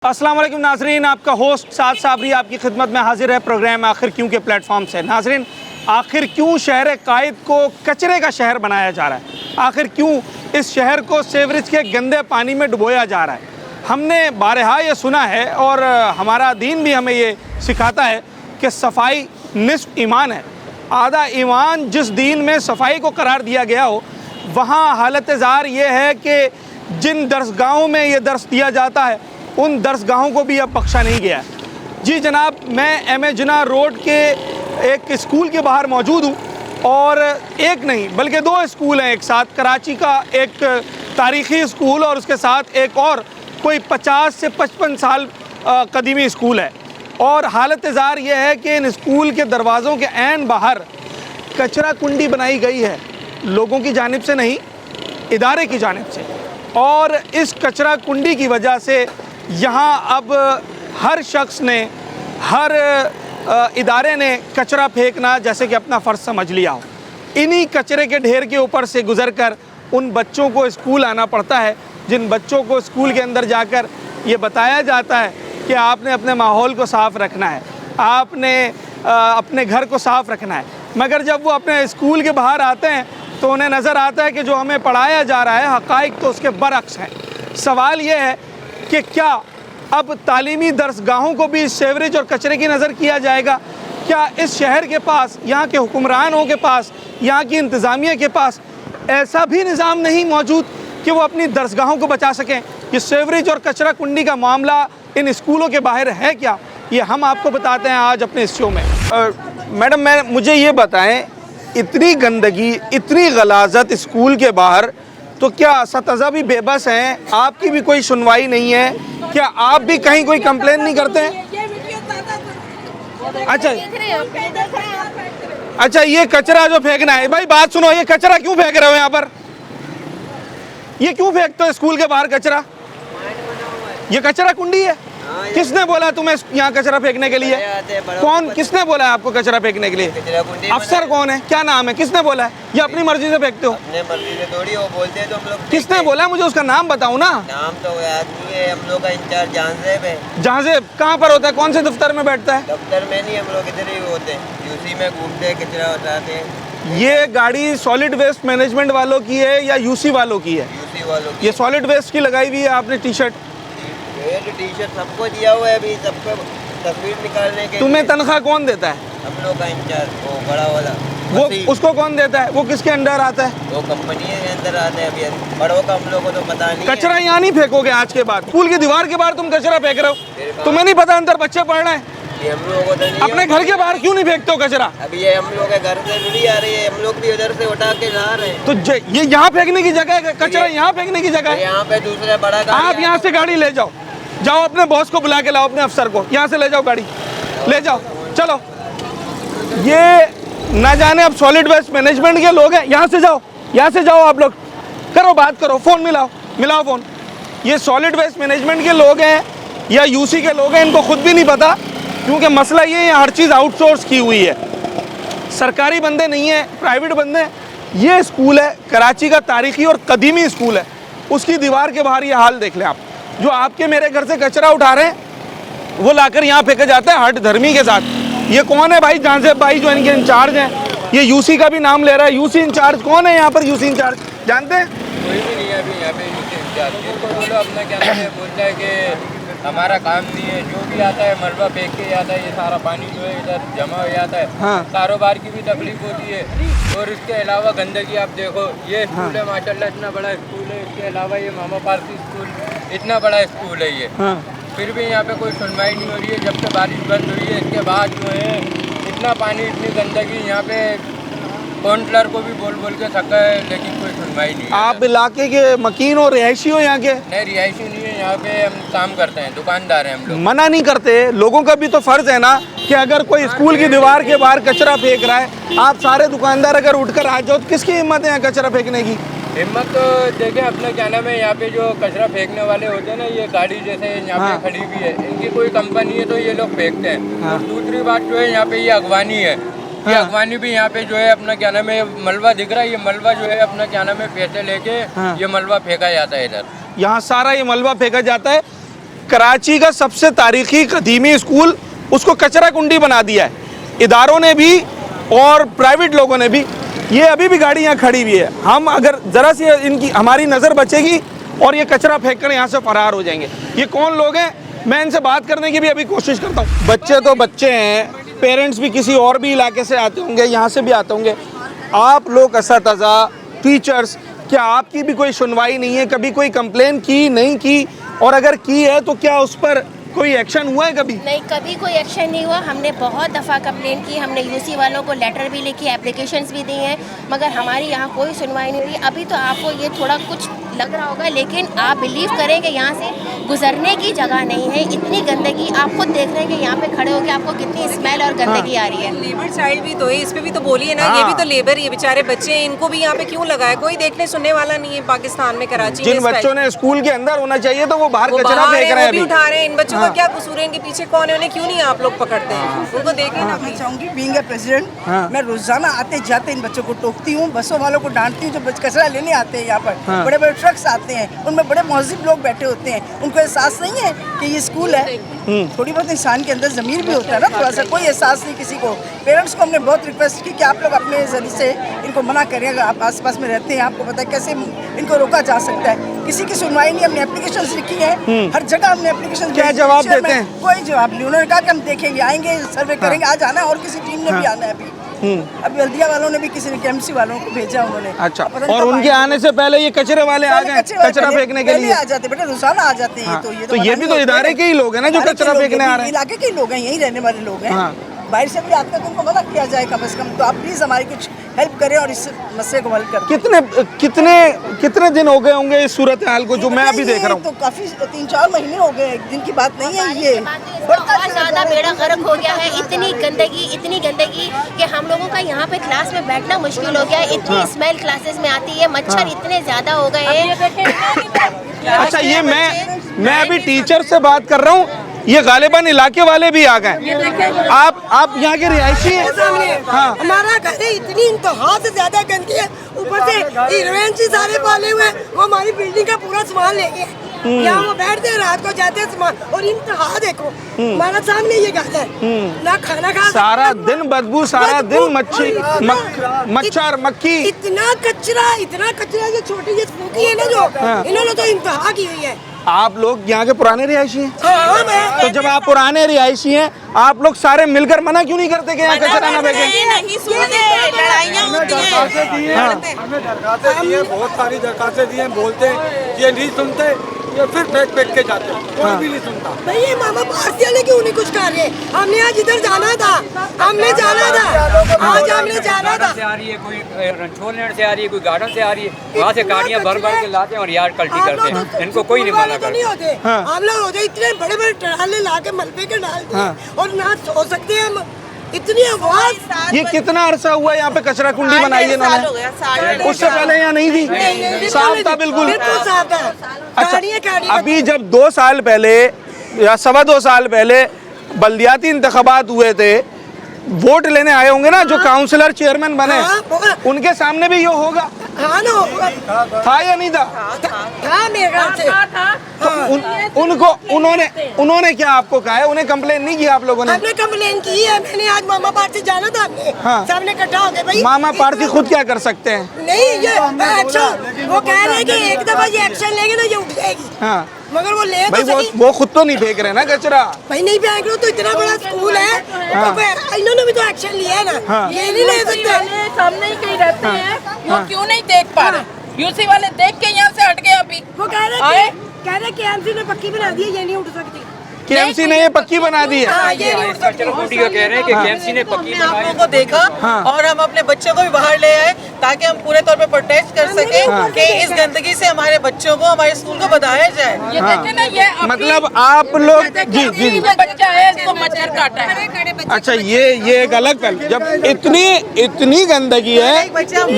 अस्सलाम वालेकुम नाजरीन, आपका होस्ट साद साबरी आपकी खिदमत में हाजिर है प्रोग्राम आखिर क्यों के प्लेटफॉर्म से। नाजरीन, आखिर क्यों शहर कायद को कचरे का शहर बनाया जा रहा है? आखिर क्यों इस शहर को सीवरेज के गंदे पानी में डुबोया जा रहा है? हमने बारहा ये सुना है और हमारा दीन भी हमें ये सिखाता है कि सफाई निस्फ ईमान है। आधा ईमान जिस दीन में सफाई को करार दिया गया हो, वहाँ हालत ज़ार ये है कि जिन दरसगाहों में ये दर्स दिया जाता है उन दरसगाहों को भी अब बख्शा नहीं गया। जी जनाब, मैं एम.ए. जिन्ना रोड के एक स्कूल के बाहर मौजूद हूँ और एक नहीं बल्कि दो स्कूल हैं एक साथ। कराची का एक तारीख़ी स्कूल और उसके साथ एक और कोई 50 से 55 साल कदीमी स्कूल है। और हालत ज़ार ये है कि इन स्कूल के दरवाज़ों के ऐन बाहर कचरा कुंडी बनाई गई है, लोगों की जानिब से नहीं, इदारे की जानिब से। और इस कचरा कुंडी की वजह से यहाँ अब हर शख्स ने, हर इदारे ने कचरा फेंकना जैसे कि अपना फ़र्ज़ समझ लिया हो। इन्हीं कचरे के ढेर के ऊपर से गुज़रकर उन बच्चों को स्कूल आना पड़ता है, जिन बच्चों को स्कूल के अंदर जाकर ये बताया जाता है कि आपने अपने माहौल को साफ़ रखना है, आपने अपने घर को साफ़ रखना है। मगर जब वो अपने स्कूल के बाहर आते हैं तो उन्हें नज़र आता है कि जो हमें पढ़ाया जा रहा है हक़ाइक़ तो उसके बरअक्स हैं। सवाल ये है कि क्या अब तालीमी दरसगाहों को भी सीवरेज और कचरे की नज़र किया जाएगा? क्या इस शहर के पास, यहाँ के हुक्मरानों के पास, यहाँ की इंतज़ामिया के पास ऐसा भी निज़ाम नहीं मौजूद कि वो अपनी दरसगाहों को बचा सकें? ये सीवरेज और कचरा कुंडी का मामला इन स्कूलों के बाहर है क्या, ये हम आपको बताते हैं आज अपने इस शो में। मैडम, मुझे ये बताएँ, इतनी गंदगी, इतनी गलाजत स्कूल के बाहर, तो क्या असतिज़ा भी बेबस हैं? आपकी भी कोई सुनवाई नहीं है? क्या आप भी कहीं कोई कंप्लेन नहीं करते हैं? अच्छा, ये कचरा जो फेंकना है, भाई बात सुनो, ये कचरा क्यों फेंक रहे हो यहाँ पर? ये क्यों फेंकते हो स्कूल के बाहर कचरा? ये कचरा कुंडी है? किसने बोला तुम्हें यहाँ कचरा फेंकने के लिए? कौन, किसने बोला है आपको कचरा फेंकने के लिए? अफसर कौन है, क्या नाम है, किसने बोला है? ये अपनी मर्जी से फेंकते हो? अपने मर्जी से थोड़ी, वो बोलते हैं तो हम लोग। किसने बोला? मुझे उसका नाम बताओ ना। नाम तो याद नहीं है। हम लोग का इंचार्ज जहांजेब है। जहांजेब कहाँ पर होता है, कौन से दफ्तर में बैठता है? दफ्तर में नहीं, हम लोग इधर ही होते हैं, यूसी में घूमते हैं, कचरा उठाते हैं। ये गाड़ी सॉलिड वेस्ट मैनेजमेंट वालों की है या यूसी वालों की है? यूसी वालों की। ये सॉलिड वेस्ट की लगाई हुई है आपने टी शर्ट? ये जो टी शर्ट सबको दिया हुआ है, अभी सबको तस्वीर निकालने के। तुम्हें तनख्वाह कौन देता है? हम लोग का इंचार्ज, वो बड़ा वाला। वो उसको कौन देता है? वो किसके अंडर आता है? वो कंपनी के अंदर आते हैं। अभी बड़ों का हम लोग को तो पता नहीं। कचरा यहाँ नहीं फेंकोगे आज के बाद? स्कूल की दीवार के बाहर तुम कचरा फेंक रहे हो, तुम्हें नहीं पता अंदर बच्चे पढ़ रहे हैं? हम लोगों को तो नहीं। अपने घर के बाहर क्यों नहीं फेंकते हो कचरा? अभी ये हम लोग के घर से जुड़ी आ रही है, हम लोग भी उधर से उठा के ला रहे हैं। तो ये यहाँ फेंकने की जगह है, कचरा यहाँ फेंकने की जगह है। यहाँ पे दूसरा बड़ा आप यहाँ से गाड़ी ले जाओ, जाओ अपने बॉस को बुला के लाओ, अपने अफसर को यहाँ से ले जाओ, गाड़ी ले जाओ, चलो। ये ना जाने अब सॉलिड वेस्ट मैनेजमेंट के लोग हैं, यहाँ से जाओ, यहाँ से जाओ, आप लोग करो, बात करो, फ़ोन मिलाओ फ़ोन। ये सॉलिड वेस्ट मैनेजमेंट के लोग हैं या यूसी के लोग हैं, इनको खुद भी नहीं पता, क्योंकि मसला ये है हर चीज़ आउटसोर्स की हुई है, सरकारी बंदे नहीं है, प्राइवेट बंदे हैं। ये स्कूल है कराची का तारीख़ी और कदीमी स्कूल है, उसकी दीवार के बाहर ये हाल देख लें आप। जो आपके मेरे घर से कचरा उठा रहे हैं वो लाकर यहाँ फेंका जाता है हट धर्मी के साथ। ये कौन है भाई? जहांजेब भाई जो इनके इंचार्ज हैं। ये यूसी का भी नाम ले रहा है। यूसी इंचार्ज कौन है यहाँ पर? यूसी इंचार्ज जानते हैं? कोई भी नहीं है अभी यहाँ पे यूसी इंचार्ज। इनको बोलो अपना क्या नाम है, बोलता है कि हमारा काम नहीं है, जो भी आता है मलबा फेंक के आता है, ये सारा पानी जो है इधर जमा हो जाता है। हाँ। कारोबार की भी तकलीफ होती है और इसके अलावा गंदगी आप देखो। ये स्कूल है माशाल्लाह, इतना बड़ा स्कूल है, इसके अलावा ये मामा पार्क स्कूल, इतना बड़ा स्कूल है ये। हाँ। फिर भी यहाँ पे कोई सुनवाई नहीं हो रही है। जब से बारिश बंद हुई है इसके बाद जो है इतना पानी, इतनी गंदगी, यहाँ पे काउंसलर को भी बोल के थका है, लेकिन कोई सुनवाई नहीं है। आप इलाके के मकीन और रिहायशी हो यहाँ के? नहीं, रिहायशी नहीं है, यहाँ पे हम काम करते हैं, दुकानदार हैं हम लोग। मना नहीं करते, लोगों का भी तो फर्ज है ना कि अगर कोई स्कूल की दीवार के बाहर कचरा फेंक रहा है, आप सारे दुकानदार अगर उठकर आ जाओ तो किसकी हिम्मत है यहाँ कचरा फेंकने की? हिम्मत तो देखें अपना क्या नाम है, यहाँ पे जो कचरा फेंकने वाले होते हैं ना, ये गाड़ी जैसे यहाँ पे खड़ी हुई है, इनकी कोई कंपनी है तो ये लोग फेंकते हैं। और दूसरी बात जो है यहाँ पे ये अगवानी है, ये अगवानी भी यहाँ पे जो है अपना क्या नाम है, मलबा दिख रहा है, ये मलबा जो है अपना क्या नाम है पैसे लेके ये मलबा फेंका जाता है इधर। यहाँ सारा ये मलबा फेंका जाता है। कराची का सबसे तारीखी कदीमी स्कूल, उसको कचरा कुंडी बना दिया है इदारों ने भी और प्राइवेट लोगों ने भी। ये अभी भी गाड़ी यहाँ खड़ी हुई है। हम अगर ज़रा सी इनकी हमारी नज़र बचेगी और ये कचरा फेंक कर यहाँ से फरार हो जाएंगे। ये कौन लोग हैं, मैं इनसे बात करने की भी अभी कोशिश करता हूँ। बच्चे तो बच्चे हैं, पेरेंट्स भी किसी और भी इलाके से आते होंगे, यहाँ से भी आते होंगे। आप लोग असातिज़ा, टीचर्स, क्या आपकी भी कोई सुनवाई नहीं है? कभी कोई कंप्लेन की, नहीं की? और अगर की है तो क्या उस पर कोई एक्शन हुआ है कभी? नहीं, कभी कोई एक्शन नहीं हुआ। हमने बहुत दफ़ा कंप्लेंट की, हमने यूसी वालों को लेटर भी लिखी, एप्लीकेशंस भी दी हैं, मगर हमारी यहाँ कोई सुनवाई नहीं हुई। अभी तो आपको ये थोड़ा कुछ लग रहा होगा, लेकिन आप बिलीव करें कि यहाँ से गुजरने की जगह नहीं है। इतनी गंदगी, आप खुद देख रहे हैं कि यहाँ पे खड़े होकर आपको कितनी स्मेल और गंदगी आ रही है। लेबर चाइल्ड भी तो है, इस पे भी तो बोलिए ना। ये भी तो लेबर, ये बेचारे बच्चे हैं, इनको भी यहाँ पे क्यों लगाए? कोई देखने सुनने वाला नहीं है पाकिस्तान में, कराची में। जिन बच्चों ने स्कूल के अंदर होना चाहिए तो वो बाहर कचरा फेंक रहे हैं, वो भी उठा रहे हैं। इन बच्चों का क्या कसूर है? इनके पीछे कौन है? उन्हें क्यों नहीं आप लोग पकड़ते हैं? उनको देखें ना। मैं चाहूँगी बीइंग ए प्रेसिडेंट, मैं रोजाना आते जाते इन बच्चों को टोकती हूँ, बसों वालों को डांटती हूँ जो कचरा लेने आते हैं यहाँ पर। बड़े बड़े ट्रक्स आते हैं, उनमें बड़े महजिब लोग बैठे होते हैं, उनको एहसास नहीं है कि ये स्कूल है। थोड़ी बहुत इंसान के अंदर ज़मीर भी होता है ना, थोड़ा सा। कोई एहसास नहीं किसी को। पेरेंट्स को हमने बहुत रिक्वेस्ट की कि आप लोग अपने जरिए से इनको मना करें। अगर आप आस पास में रहते हैं, आपको पता है कैसे इनको रोका जा सकता है। किसी की सुनवाई नहीं। हमने एप्लीकेशन लिखी है, हर जगह हमने एप्लीकेशन। क्या जवाब देते हैं? कोई जवाब नहीं। उन्होंने कहा कि हम देखेंगे, आएंगे, सर्वे करेंगे। आज आना है और किसी टीम ने भी आना है। अभी हल्दिया वालों ने भी, किसी ने केएमसी वालों को भेजा उन्होंने। अच्छा, और उनके आने से पहले ये कचरे वाले आ गए कचरा फेंकने के लिए? आ जाते बेटा, रोजाना आ जाते हैं। तो ये भी तो इदारे के ही लोग हैं ना जो कचरा फेंकने आ रहे हैं। इलाके के लोग हैं, यहीं रहने वाले लोग हैं। बाहर से भी आते हैं तो उनको मदद किया जाए कम से कम। तो आप प्लीज हमारी कुछ हेल्प करें और इस मसले को हल करें। कितने दिन हो गए होंगे इस सूरत हाल को जो मैं अभी देख रहा हूँ? तो काफी 3-4 महीने हो गए, एक दिन की बात नहीं है ये। बहुत ज़्यादा बेड़ा गर्क हो गया है। इतनी गंदगी कि हम लोगों का यहाँ पे क्लास में बैठना मुश्किल हो गया है। इतनी स्मेल क्लासेस में आती है, मच्छर इतने ज़्यादा हो गए हैं। अच्छा, ये मैं अभी टीचर से बात कर रहा हूँ, ये गालिबन इलाके वाले भी आ गए। आप यहाँ के रिहायशी हैं? हाँ। हमारा घर है, इतनी इंतहा से ज्यादा गंदगी है। ऊपर से हीरोइन से सारे पाले हुए हैं, वो हमारी बिल्डिंग का पूरा सामान ले गए। यहाँ वो बैठते हैं, रात को जाते हैं सामान। और इंतहा देखो, हमारा सामने ये घर है, ना खाना खा, सारा दिन बदबू, सारा दिन मच्छर मक्खी, इतना कचरा। ये छोटी ये फूकी है ना जो, इन्होंने तो इंतहा की हुई है। आप लोग यहाँ के पुराने रिहायशी हैं? हाँ, मैं तो जब आप पुराने रिहायशी हैं, आप लोग सारे मिलकर मना क्यों नहीं करते कि यहाँ कचरा ना फेंके? नहीं सुनते, लड़ाइयाँ होती हैं। हमें दरखास्तें दी हैं, बहुत सारी दरखास्तें दी हैं, बोलते हैं ये नहीं सुनते, ये फिर फेंक के जाते हैं, कोई भी नहीं सुनता। भाई ये मामा पार्टी वाले क्यों नहीं कुछ कर रहे? हमने आज इधर जाना था, आज हमने जाना था। से आ रही है, कोई रणछोड़ लैंड से आ रही है, कोई गार्डन से आ रही है, वहाँ से गाड़ियाँ भर के लाते हैं और यार्ड कल्टी करते हैं। इनको कोई नहीं मना करता। हम लोग होते इतने बड़े बड़े ट्राले ला के मलबे के डालते हैं और ना सो सकते हैं हम। इतनी आवाज। ये कितना अरसा हुआ यहाँ पे कचरा कुंडी बनाई है इन्होंने? उससे पहले यहाँ नहीं थी? साफ था बिल्कुल। साफ था। अच्छा, अभी जब 2 साल पहले या 2.25 साल पहले बल्दियाती इंतखाबात हुए थे, वोट लेने आए होंगे ना जो काउंसलर चेयरमैन बने, उनके सामने भी ये होगा? हाँ ना, था या नहीं था? था मेरे ख्याल से। उन्होंने क्या आपको कहा है? उन्हें कंप्लेन नहीं किया आप लोगों ने? हमने कंप्लेन की है। मैंने आज मामा पार्क से जाना था, हमने सामने इकट्ठा हो गए। भाई मामा पार्टी खुद क्या कर सकते हैं? नहीं, ये एक्शन, वो कह रहे हैं कि एक दफा ये एक्शन लेंगे ना ये उठ जाएगी। हाँ, मगर वो ले भाई वो खुद तो नहीं फेंक रहे ना कचरा। भाई नहीं फेंक रहे तो इतना बड़ा स्कूल है, तो इन्होंने भी तो एक्शन लिया है ना। ये नहीं ले सकते। सामने ही कहीं रहते हैं, वो क्यों नहीं देख पा रहे? यूसी वाले देख के यहाँ से हट गए। अभी वो कह रहे KMC ने पक्की बना दी है, ये नहीं उठ सकती। केएमसी ने ये पक्की बना दी है। कुंडी का कह रहे हैं कि केएमसी ने पक्की आप लोगों को देखा और हम अपने बच्चों को भी बाहर ले आए ताकि हम पूरे तौर पे प्रोटेस्ट कर सके कि इस गंदगी से हमारे बच्चों को, हमारे स्कूल को बचाया जाए। ये देखे ना, ये मतलब आप लोग जी बच्चा है, इसको मच्छर काटा है। अच्छा, ये एक अलग पहलू। जब इतनी गंदगी है,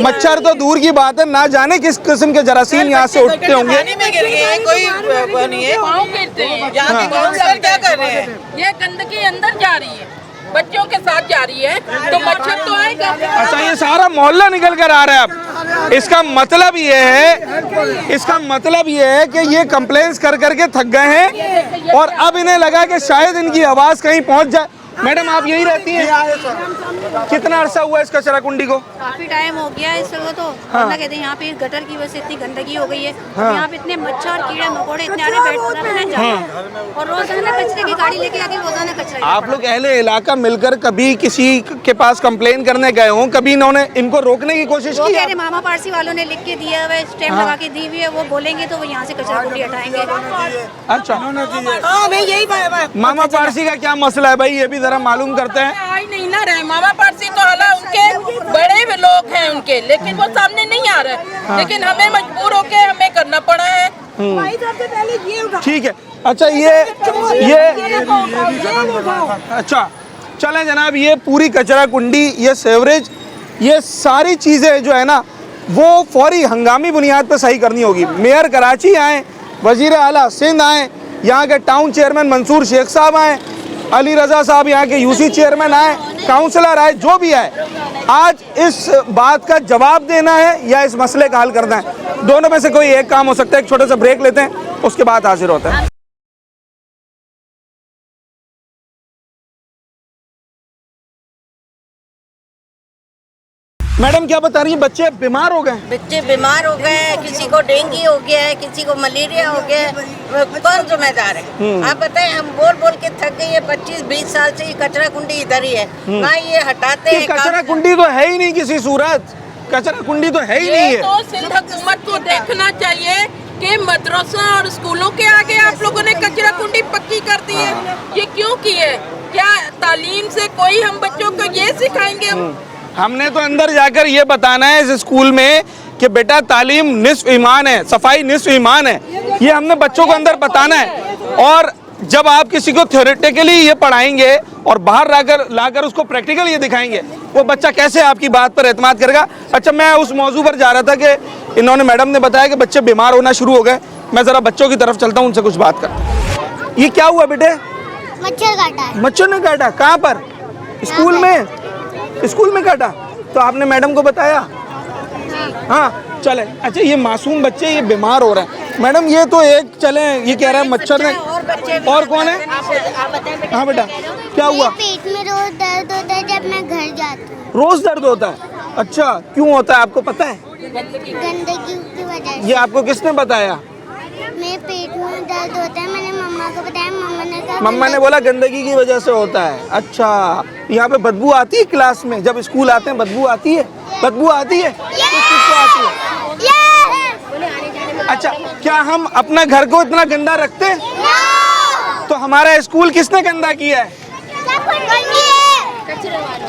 मच्छर तो दूर की बात है, ना जाने किस किस्म के जरासीम यहाँ से उठते होंगे। पानी में गिर गए, कोई नहीं है। पाँव गिरते हैं। यहाँ के काउंसलर क्या कर रहे हैं? ये गंदगी अंदर जा रही है। बच्चों के साथ जा रही है तो मच्छर तो आएगा। अच्छा, ये सारा मोहल्ला निकल कर आ रहा है अब। इसका मतलब ये है कि ये कंप्लेंट्स कर करके थक गए हैं और अब इन्हें लगा कि शायद इनकी आवाज़ कहीं पहुंच जाए। मैडम, आप यहीं रहती हैं? कितना अरसा हुआ इस कचरा कुंडी को? काफी टाइम हो गया है इस जगह तो। वरना कहते हैं यहाँ पे गटर की वजह से इतनी गंदगी हो गई है। यहाँ पे इतने मच्छर कीड़े मकोड़े इतने आने बैठते हैं और रोजाना कचरे की गाड़ी लेके आके रोजाना कचरा। आप लोग अहले इलाका मिलकर कभी किसी के पास कंप्लेन करने गए हो? कभी इन्होंने इनको रोकने की कोशिश की? कह रहे मामा पारसी वालों ने लिख के दिया हुआ है, स्टैम्प लगा के दी हुई है, वो बोलेंगे तो वो यहाँ से कचरा कुंडी हटाएंगे। अच्छा, हाँ मैं यही मामा पारसी का क्या मसला है भाई, ये भी जरा मालूम करते हैं। आई नहीं ना रहे मामा पारसी तो हाला उनके बड़े भी लोग हैं उनके, लेकिन वो सामने नहीं आ रहे। लेकिन हमें मजबूर होके हमें करना पड़ा है। ठीक है। अच्छा, अच्छा चलें जनाब, ये पूरी कचरा कुंडी, ये सेवरेज, ये सारी चीज़ें जो है ना वो फौरी हंगामी बुनियाद पर सही करनी होगी। मेयर कराची आए, वजीर आला सिंध आए, यहाँ के टाउन चेयरमैन मंसूर शेख साहब आए, अली रज़ा साहब यहाँ के यूसी चेयरमैन आए, काउंसलर आए, जो भी आए, आज इस बात का जवाब देना है या इस मसले का हल करना है। दोनों में से कोई एक काम हो सकता है। एक छोटा सा ब्रेक लेते हैं, उसके बाद हाजिर होते हैं। मैडम, क्या बता रही हैं? बच्चे बीमार हो गए? बच्चे बीमार हो गए हैं, किसी को डेंगू हो गया है, किसी को मलेरिया हो गया है। कौन जिम्मेदार है? आप बताएं। हम बोल बोल के थक गए हैं। 25-20 साल से ये कचरा कुंडी इधर ही है, ना ये हटाते हैं। कचरा कुंडी तो है ही नहीं किसी सूरत, कचरा कुंडी तो है ही नहीं है। तो सिंध हुकूमत को देखना चाहिए कि मदरसा और स्कूलों के आगे आप लोगों ने कचरा कुंडी पक्की कर दी है। ये क्यों की है? क्या तालीम से कोई हम बच्चों को ये सिखाएंगे? हमने तो अंदर जाकर ये बताना है इस स्कूल में कि बेटा तालीम निस्फ ईमान है, सफाई निस्फ ईमान है। ये हमने बच्चों को अंदर बताना है। और जब आप किसी को थ्योरेटिकली ये पढ़ाएंगे और बाहर लाकर उसको प्रैक्टिकल ये दिखाएंगे, वो बच्चा कैसे आपकी बात पर एतमाद करेगा। अच्छा, मैं उस मौजू पर जा रहा था कि इन्होंने, मैडम ने बताया कि बच्चे बीमार होना शुरू हो गए। मैं ज़रा बच्चों की तरफ चलता हूँ, उनसे कुछ बात करता हूँ। ये क्या हुआ बेटे? मच्छर काटा है। मच्छर ने काटा? कहाँ पर? स्कूल में? स्कूल में काटा? तो आपने मैडम को बताया? हाँ, चले। अच्छा, ये मासूम बच्चे ये बीमार हो रहे हैं। मैडम, ये तो एक चले, ये कह रहा है मच्छर ने। और कौन है? हाँ बेटा, क्या हुआ? पेट में रोज दर्द होता है जब मैं घर जाती हूँ। रोज दर्द होता है? अच्छा, क्यों होता है आपको पता है? गंदगी की वजह से। ये आपको किसने बताया? मेरे पेट में दर्द होता है, मैंने मम्मा को बताया, मम्मा ने बोला गंदगी की वजह से होता है। अच्छा, यहाँ पे बदबू आती है क्लास में? जब स्कूल आते हैं बदबू आती है? बदबू आती है? किसको आती है? अच्छा, क्या हम अपना घर को इतना गंदा रखते हैं? तो हमारा स्कूल किसने गंदा किया है?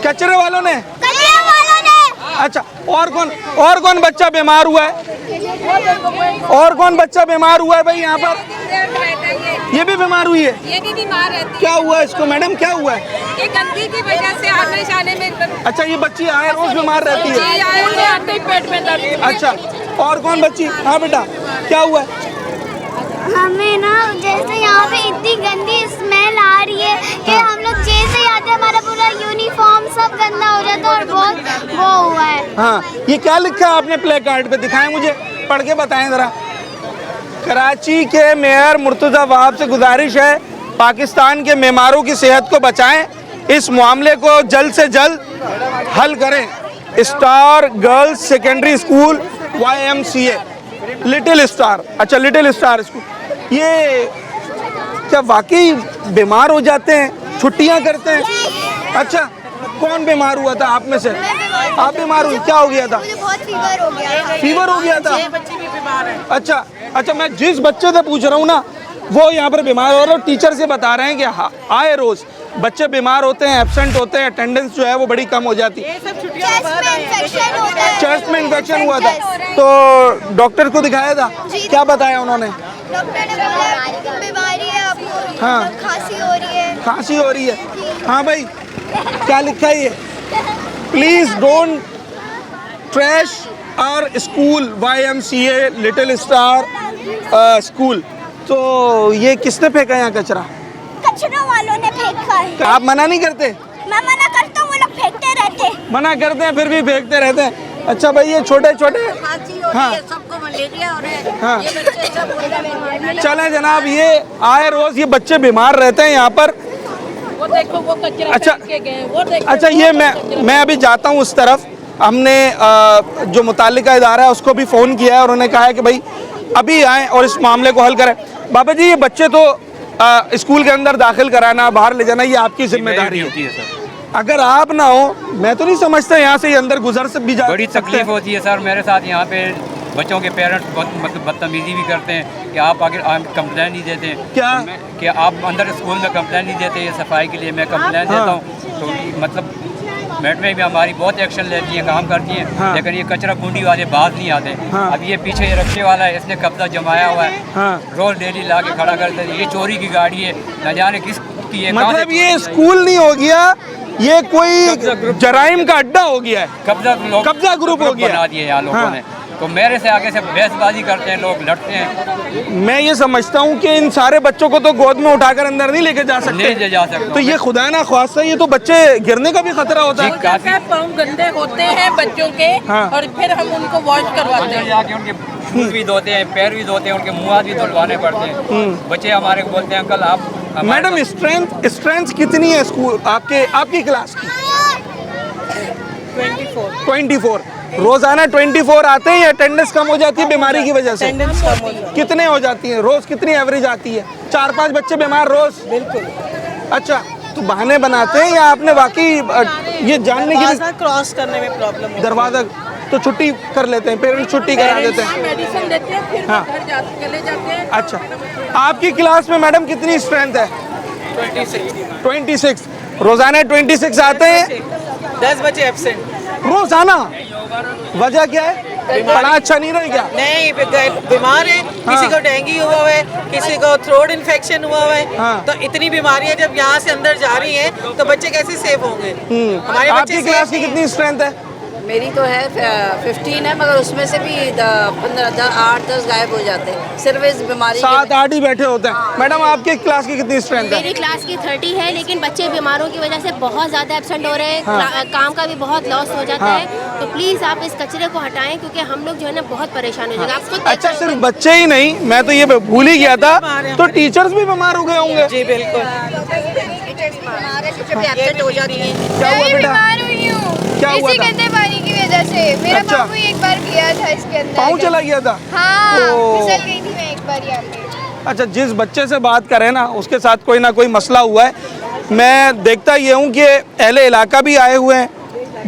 कचरे वालों ने। अच्छा, और कौन बच्चा बीमार हुआ है? और कौन बच्चा बीमार हुआ है भाई यहाँ पर? ये भी बीमार हुई है? ये भी बीमार है। क्या हुआ इसको मैडम, क्या हुआ है? ये गंदगी की वजह से आने जाने में। अच्छा, ये बच्ची आए रोज बीमार रहती है? पेट में दर्द। अच्छा, और कौन बच्ची? हाँ बेटा, क्या हुआ है? हमें ना जैसे यहाँ पे इतनी गंदी स्मेल आ रही है कि हम लोग जैसे ही आते हैं हमारा पूरा यूनिफॉर्म सब गंदा हो जाता है और बहुत वो हुआ है। हाँ, ये क्या लिखा है आपने प्ले कार्ड पे? दिखाएं मुझे, पढ़ के बताएं जरा। कराची के मेयर मुर्तज़ा वहाब से गुजारिश है, पाकिस्तान के मेमारों की सेहत को बचाएं, इस मामले को जल्द से जल्द हल करें। Star girls secondary school YMCA, little star. अच्छा, लिटिल स्टार स्कूल। ये क्या वाकई बीमार हो जाते हैं, छुट्टियां करते हैं? अच्छा, कौन बीमार हुआ था आप में से? आप बीमार हुई? क्या हो गया था? मुझे बहुत फीवर हो गया। फीवर हो गया था? अच्छा, मैं जिस बच्चे से पूछ रहा हूँ ना वो यहाँ पर बीमार हो रहा है। टीचर से बता रहे हैं कि आए रोज बच्चे बीमार होते हैं, एब्सेंट होते हैं, अटेंडेंस जो है वो बड़ी कम हो जाती है। चेस्ट में इन्फेक्शन हुआ था तो डॉक्टर को दिखाया था? क्या बताया उन्होंने? डॉक्टर ने बोला बीमारी है आपको। हाँ, खांसी हो रही है। खांसी हो रही है? हाँ भाई, क्या लिखा है ये? Please don't trash our school YMCA little star school. तो ये किसने फेंका यहाँ कचरा? कचरा वालों ने फेंका है। आप मना नहीं करते? मैं मना करता हूँ वो लोग फेंकते रहते हैं। मना करते हैं फिर भी फेंकते रहते हैं। अच्छा भाई ये छोटे छोटे खांसी हो रही है, सबको मलेरिया हो रहा है। हाँ। ये बच्चे सब बोल रहे हैं। चलें जनाब, ये आए रोज ये बच्चे बीमार रहते हैं यहाँ पर। वो देखो वो कचरा अच्छा फेंक के गए, वो देखो। अच्छा ये मैं अभी जाता हूँ उस तरफ। हमने जो मुताल्लिका इदारा है उसको भी फ़ोन किया है और उन्होंने कहा है कि भाई अभी आएँ और इस मामले को हल करें। बाबा जी ये बच्चे तो स्कूल के अंदर दाखिल कराना, बाहर ले जाना ये आपकी जिम्मेदारी है। अगर आप ना हो, मैं तो नहीं समझता यहाँ से ये अंदर गुजर से भी जा बड़ी तकलीफ होती है सर। मेरे साथ यहाँ पे बच्चों के पेरेंट्स बहुत मतलब बदतमीजी भी करते हैं कि आप आगे कंप्लेन नहीं देते। क्या कि आप अंदर स्कूल में कंप्लेन नहीं देते, ये सफाई के लिए मैं कंप्लेन देता हूँ तो मतलब मेट में भी हमारी बहुत एक्शन लेती है, काम करती हैं। लेकिन ये कचरा कुंडी वाले बात नहीं आते। अब ये पीछे ये रक्शे वाला है, इसने कब्जा जमाया हुआ है, रोज डेली ला के खड़ा करते हैं। ये चोरी की गाड़ी है, न जाने किस की है। मतलब ये स्कूल नहीं हो गया, ये कोई जराइम का अड्डा हो गया है, कब्जा ग्रुप हो गया बना दिए यहाँ लोगों ने। तो मेरे से आगे से बहसबाजी करते हैं लोग, लड़ते हैं। मैं ये समझता हूँ कि इन सारे बच्चों को तो गोद में उठाकर अंदर नहीं लेके जा सकते। ले जा सकते तो ये खुदा ना ख्वास्ता ये तो बच्चे गिरने का भी खतरा होता है। काफी पाँव गंदे होते हैं बच्चों के। और फिर हम उनको वॉश करवाते हैं, जाके उनके शूज भी धोते हैं, पैर भी धोते हैं, उनके मुँह हाथ भी धुलवाने पड़ते हैं। बच्चे हमारे को बोलते हैं अंकल आप। मैडम स्ट्रेंथ कितनी है स्कूल आपकी क्लास की? 24 रोजाना 24 आते हैं या अटेंडेंस कम हो जाती है बीमारी की वजह से? कितने हो जाती है रोज, कितनी एवरेज आती है? 4-5 बच्चे बीमार रोज? बिल्कुल। अच्छा तो बहाने बनाते हैं या आपने वाकई ये जानने की क्रॉस करने में प्रॉब्लम? दरवाजा तो छुट्टी कर लेते हैं, पेरेंट्स छुट्टी करा देते हैं, मेडिसिन देते हैं, फिर हाँ। घर चले जाते हैं। अच्छा आपकी क्लास में मैडम कितनी स्ट्रेंथ है? 26 रोजाना 26 आते हैं, 10 बच्चे एब्सेंट रोजाना। वजह क्या है? पढ़ा अच्छा नहीं रहे क्या? नहीं, बीमार है, किसी को डेंगू हुआ है, किसी को थ्रोट इन्फेक्शन हुआ है। तो इतनी बीमारियां जब यहाँ से अंदर जा रही हैं तो बच्चे कैसे सेफ होंगे? हमारे आपकी क्लास की कितनी स्ट्रेंथ है? मेरी तो है 15 है, मगर उसमें से भी 8-10 गायब हो जाते हैं सिर्फ इस बीमारी 7-8 ही बैठे होते हैं। मैडम आपके क्लास की कितनी स्ट्रेंथ है? मेरी क्लास की 30 है, लेकिन बच्चे बीमारों की वजह से बहुत ज़्यादा एब्सेंट हो रहे हैं। काम का भी बहुत लॉस हो जाता है। तो प्लीज़ आप इस कचरे को हटाएं क्योंकि हम लोग जो है ना बहुत परेशान हो जाएंगे। आप खुद अच्छा सिर्फ बच्चे ही नहीं, मैं तो ये भूल ही गया था, तो टीचर्स भी बीमार हो गए होंगे। जी बिल्कुल, एब्सेंट हो जाती है। क्या हुआ बेटा? क्या हुआ था? गंदे पानी की वजह से मेरा अच्छा। पापू एक बार गया था इसके अंदर। पाँव चला गया था? हाँ, ओ। फिसल गई थी मैं एक बार यहाँ पे। अच्छा जिस बच्चे से बात करें ना उसके साथ कोई ना कोई मसला हुआ है। मैं देखता ये हूँ कि अहले इलाका भी आए हुए हैं,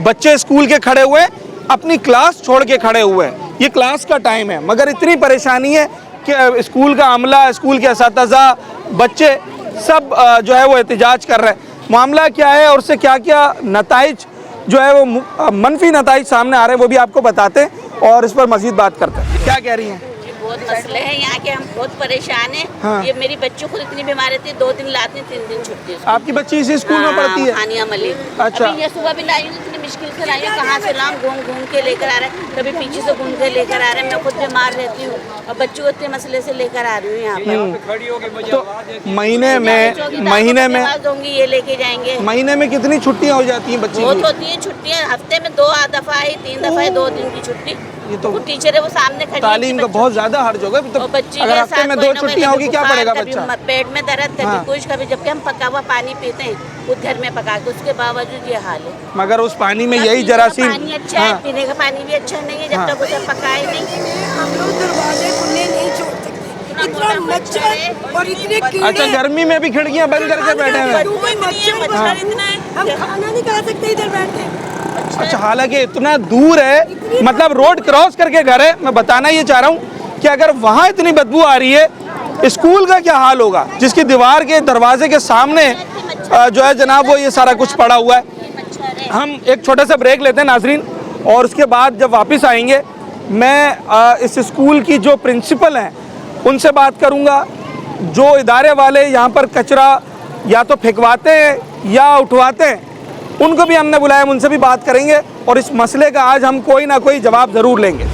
बच्चे स्कूल के खड़े हुए हैं, अपनी क्लास छोड़ के खड़े हुए हैं। ये क्लास का टाइम है मगर इतनी परेशानी है कि स्कूल का अमला, स्कूल के असातिज़ा, बच्चे सब जो है वो एहतजाज कर रहे हैं। मामला क्या है और उससे क्या क्या नताइज जो है वो मनफी नताइज सामने आ रहे हैं वो भी आपको बताते हैं और इस पर मजीद बात करते हैं। क्या कह रही हैं? बहुत मसले हैं यहाँ के, हम बहुत परेशान हैं। हाँ। ये मेरी बच्चों को इतनी बीमार रहती है, 2 दिन लाती 3 दिन छुट्टी है। आपकी बच्ची इसी स्कूल में पढ़ती है? हानिया मलिक। अच्छा। अभी ये सुबह भी लाई हूँ, इतनी मुश्किल से लाई हूँ, कहाँ से लाऊं, घूम के लेकर आ रहे हैं, कभी पीछे से घूम के लेकर आ रहे हैं। मैं खुद बीमार रहती हूँ और बच्चों को इतने मसले से लेकर आ रही हूँ यहाँ पर। तो महीने में दूंगी, ये लेके जाएंगे। महीने में कितनी छुट्टियाँ हो जाती हैं बच्ची बहुत की? होती है छुट्टियाँ, हफ्ते में 2 दफा है, 3 दफा है, 2 दिन की छुट्टी। ये तो वो टीचर है वो सामने खड़ी है तालीम कि का बहुत ज्यादा हर्ज होगा। तो बच्ची अगर के हफ्ते साथ में कोई 2 ना कोई छुट्टियाँ कभी होगी क्या बुखार, पड़ेगा कभी बच्चा? पेट में दर्द, कभी हाँ। कुछ, कभी जबकि हम पका हुआ पानी पीते हैं उस घर में पका के, उसके बावजूद ये हाल है। मगर उस पानी में यही पीने का जरासीम। पानी अच्छा है, पीने का पानी भी अच्छा नहीं है जब तक उसे पकाए नहीं। हम लोग दरवाजे खुले नहीं छोड़ सकते, इतना मच्छर और इतने कीड़े। अच्छा गर्मी में भी खिड़कियाँ बंद करके बैठे हैं? हम खाना नहीं खा सकते इधर बैठ के। अच्छा हालांकि इतना दूर है, मतलब रोड क्रॉस करके घर है। मैं बताना ये चाह रहा हूँ कि अगर वहाँ इतनी बदबू आ रही है, स्कूल का क्या हाल होगा जिसकी दीवार के दरवाजे के सामने जो है जनाब वो ये सारा कुछ पड़ा हुआ है। हम एक छोटा सा ब्रेक लेते हैं नाजरीन और उसके बाद जब वापस आएंगे मैं इस स्कूल की जो प्रिंसिपल हैं उनसे बात करूँगा। जो इदारे वाले यहाँ पर कचरा या तो फेंकवाते हैं या उठवाते हैं उनको भी हमने बुलाया, उनसे भी बात करेंगे और इस मसले का आज हम कोई ना कोई जवाब ज़रूर लेंगे।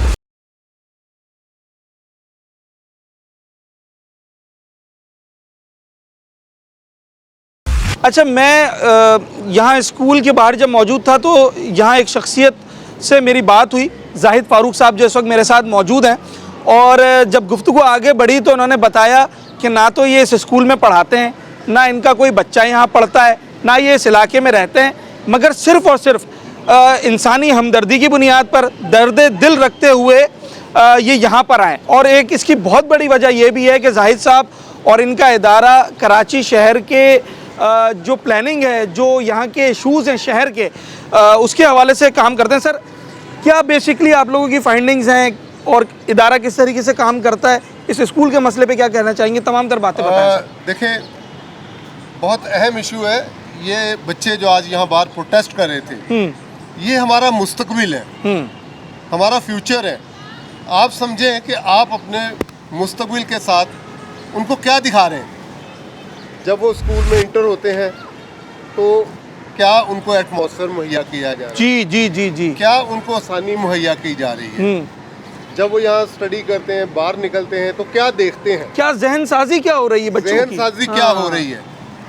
अच्छा, मैं यहाँ स्कूल के बाहर जब मौजूद था तो यहाँ एक शख्सियत से मेरी बात हुई, जाहिद फारूक साहब जो इस वक्त मेरे साथ मौजूद हैं, और जब गुफ्तगू आगे बढ़ी तो उन्होंने बताया कि ना तो ये इस स्कूल में पढ़ाते हैं, ना इनका कोई बच्चा यहाँ पढ़ता है, ना ये इस इलाके में रहते हैं, मगर सिर्फ़ और सिर्फ इंसानी हमदर्दी की बुनियाद पर दर्द दिल रखते हुए ये यहाँ पर आए। और एक इसकी बहुत बड़ी वजह ये भी है कि जाहिद साहब और इनका इदारा कराची शहर के जो प्लानिंग है, जो यहाँ के इशूज़ हैं शहर के, उसके हवाले से काम करते हैं। सर, क्या बेसिकली आप लोगों की फाइंडिंग्स हैं और इदारा किस तरीके से काम करता है, इस स्कूल के मसले पे क्या कहना चाहेंगे? तमाम तर बातें बताएं। देखें, बहुत अहम इशू है। ये बच्चे जो आज यहाँ बाहर प्रोटेस्ट कर रहे थे, ये हमारा मुस्तकबिल है, हमारा फ्यूचर है। आप समझें कि आप अपने मुस्तकबिल के साथ उनको क्या दिखा रहे हैं। जब वो स्कूल में इंटर होते हैं तो क्या उनको एटमॉस्फेयर मुहैया किया जा रहा है? जी जी जी जी। क्या उनको आसानी मुहैया की जा रही है? जब वो यहाँ स्टडी करते हैं, बाहर निकलते हैं तो क्या देखते हैं? क्या जहन साजी क्या हो रही है बच्चों की? जहन साजी क्या हो रही है?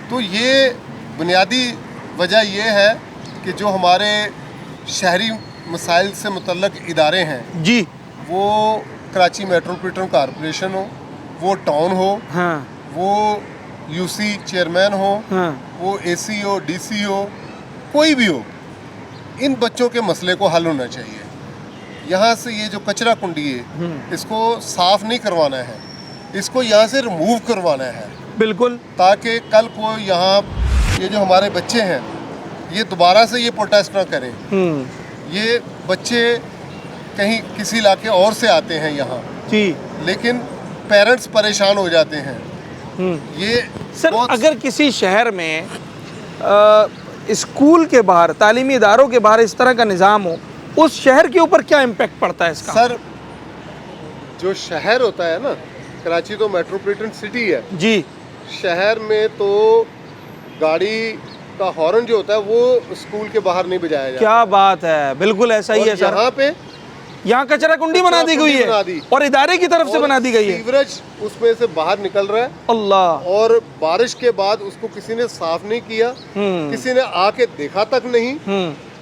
तो ये बुनियादी वजह ये है कि जो हमारे शहरी मसाइल से मुतल्लक इदारे हैं जी, वो कराची मेट्रोपॉलिटन कॉरपोरेशन हो, वो टाउन हो, हाँ, वो यूसी चेयरमैन हो, हाँ, वो एसी हो, डीसी हो, कोई भी हो, इन बच्चों के मसले को हल होना चाहिए। यहाँ से ये जो कचरा कुंडी है, इसको साफ नहीं करवाना है, इसको यहाँ से रिमूव करवाना है। बिल्कुल, ताकि कल को यहाँ ये जो हमारे बच्चे हैं ये दोबारा से ये प्रोटेस्ट ना करें। ये बच्चे कहीं किसी इलाके और से आते हैं यहाँ जी, लेकिन पेरेंट्स परेशान हो जाते हैं। ये सर, अगर किसी शहर में स्कूल के बाहर, तालीमी इदारों के बाहर इस तरह का निज़ाम हो, उस शहर के ऊपर क्या इम्पैक्ट पड़ता है इसका? सर, जो शहर होता है ना, कराची तो मेट्रोपॉलिटन सिटी है जी। शहर में तो गाड़ी का हॉर्न जो होता है वो स्कूल के बाहर नहीं बजाया जाता। क्या बात है, बिल्कुल ऐसा ही है सर। यहाँ कचरा कुंडी बना दी गई है और इदारे की तरफ से बना दी गई है। सीवरेज उसमें से बाहर निकल रहा है, अल्लाह। और बारिश के बाद उसको किसी ने साफ नहीं किया, किसी ने आके देखा तक नहीं,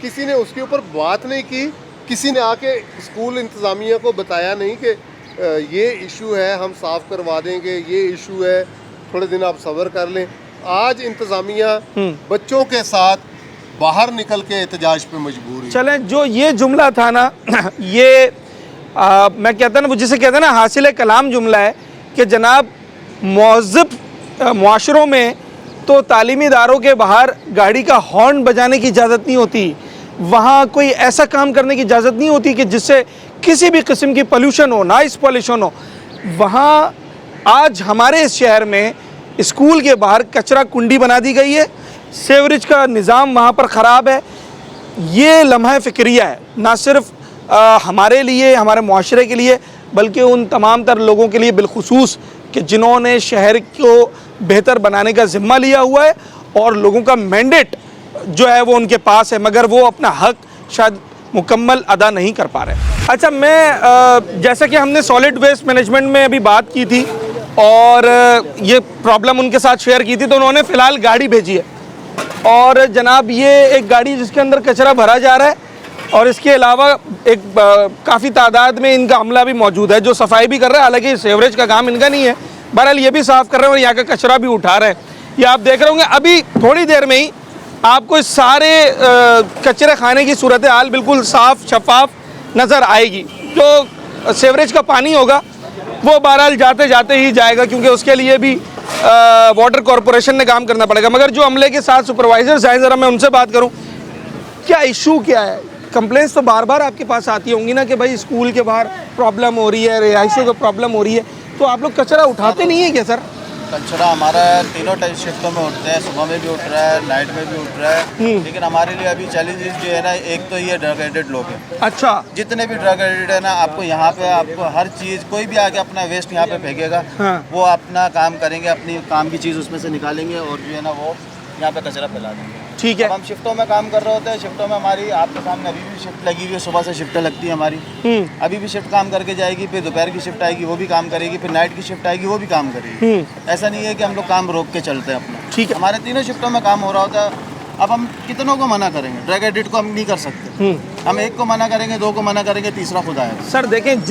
किसी ने उसके ऊपर बात नहीं की, किसी ने आके स्कूल इंतजामिया को बताया नहीं कि ये इशू है, हम साफ करवा देंगे, ये इशू है, थोड़े दिन आप सब्र कर लें। आज इंतजामिया बच्चों के साथ बाहर निकल के एहतजाज पे मजबूर है। चलें, जो ये जुमला था ना, ये मैं कहता ना, जिसे कहते हैं ना हासिल कलाम जुमला है कि जनाब मुअज़्ज़ब मुआशरों में तो तालीमी इदारों के बाहर गाड़ी का हॉर्न बजाने की इजाज़त नहीं होती, वहाँ कोई ऐसा काम करने की इजाज़त नहीं होती कि जिससे किसी भी किस्म की पोल्यूशन हो, नॉइस पोल्यूशन हो। वहाँ आज हमारे इस शहर में स्कूल के बाहर कचरा कुंडी बना दी गई है, सेवरेज का निज़ाम वहाँ पर ख़राब है। ये लम्हा फ़िक्रिया है, ना सिर्फ हमारे लिए, हमारे मुआशरे के लिए, बल्कि उन तमाम तर लोगों के लिए बिलखुसूस कि जिन्होंने शहर को बेहतर बनाने का ज़िम्मा लिया हुआ है और लोगों का मैंडेट जो है वो उनके पास है, मगर वो अपना हक शायद मुकम्मल अदा नहीं कर पा रहे। अच्छा, मैं जैसा कि हमने सॉलिड वेस्ट मैनेजमेंट में अभी बात की थी और ये प्रॉब्लम उनके साथ शेयर की थी, तो उन्होंने फ़िलहाल गाड़ी भेजी है और जनाब ये एक गाड़ी जिसके अंदर कचरा भरा जा रहा है और इसके अलावा एक काफ़ी तादाद में इनका अमला भी मौजूद है जो सफाई भी कर रहा है। हालांकि सेवरेज का काम इनका नहीं है, बहरहाल ये भी साफ़ कर रहे हैं और यहाँ का कचरा भी उठा रहे हैं। ये आप देख रहे होंगे, अभी थोड़ी देर में ही आपको इस सारे कचरे खाने की सूरत हाल बिल्कुल साफ़ शफाफ नज़र आएगी। जो सेवरेज का पानी होगा वो बहरहाल जाते जाते ही जाएगा, क्योंकि उसके लिए भी वाटर कॉरपोरेशन ने काम करना पड़ेगा। मगर जो अमले के साथ सुपरवाइजर्स हैं, ज़रा मैं उनसे बात करूं, क्या इशू क्या है? कंप्लेंट्स तो बार बार आपके पास आती होंगी ना कि भाई स्कूल के बाहर प्रॉब्लम हो रही है, रिहाइशों को प्रॉब्लम हो रही है, तो आप लोग कचरा उठाते नहीं है क्या सर? कचरा हमारा तीनों टाइम शिफ्टों में उठते हैं, सुबह में भी उठ रहा है, नाइट में भी उठ रहा है, लेकिन हमारे लिए अभी चैलेंजेस जो है ना, एक तो ये ड्रग एडिक्ट लोग हैं। अच्छा, जितने भी ड्रग एडिक्ट है ना, आपको यहाँ पे आपको हर चीज़, कोई भी आके अपना वेस्ट यहाँ पे फेंकेगा, वो अपना काम करेंगे, अपनी काम की चीज़ उसमें से निकालेंगे और जो है ना वो यहाँ पे कचरा फैला देंगे। ठीक है। अब हम शिफ्टों में काम कर रहे होते हैं, शिफ्टों में हमारी आपके सामने अभी भी शिफ्ट लगी हुई है, सुबह से शिफ्टें लगती है हमारी। अभी भी शिफ्ट काम करके जाएगी, फिर दोपहर की शिफ्ट आएगी वो भी काम करेगी, फिर नाइट की शिफ्ट आएगी वो भी काम करेगी। ऐसा नहीं है कि हम लोग काम रोक के चलते हैं अपना। ठीक है, हमारे तीनों शिफ्टों में काम हो रहा होता है। अब हम कितनों को मना करेंगे? ड्रग एडिक्ट को हम नहीं कर सकते। हम एक को मना करेंगे, दो को मना करेंगे, तीसरा खुद आएगा। सर देखें,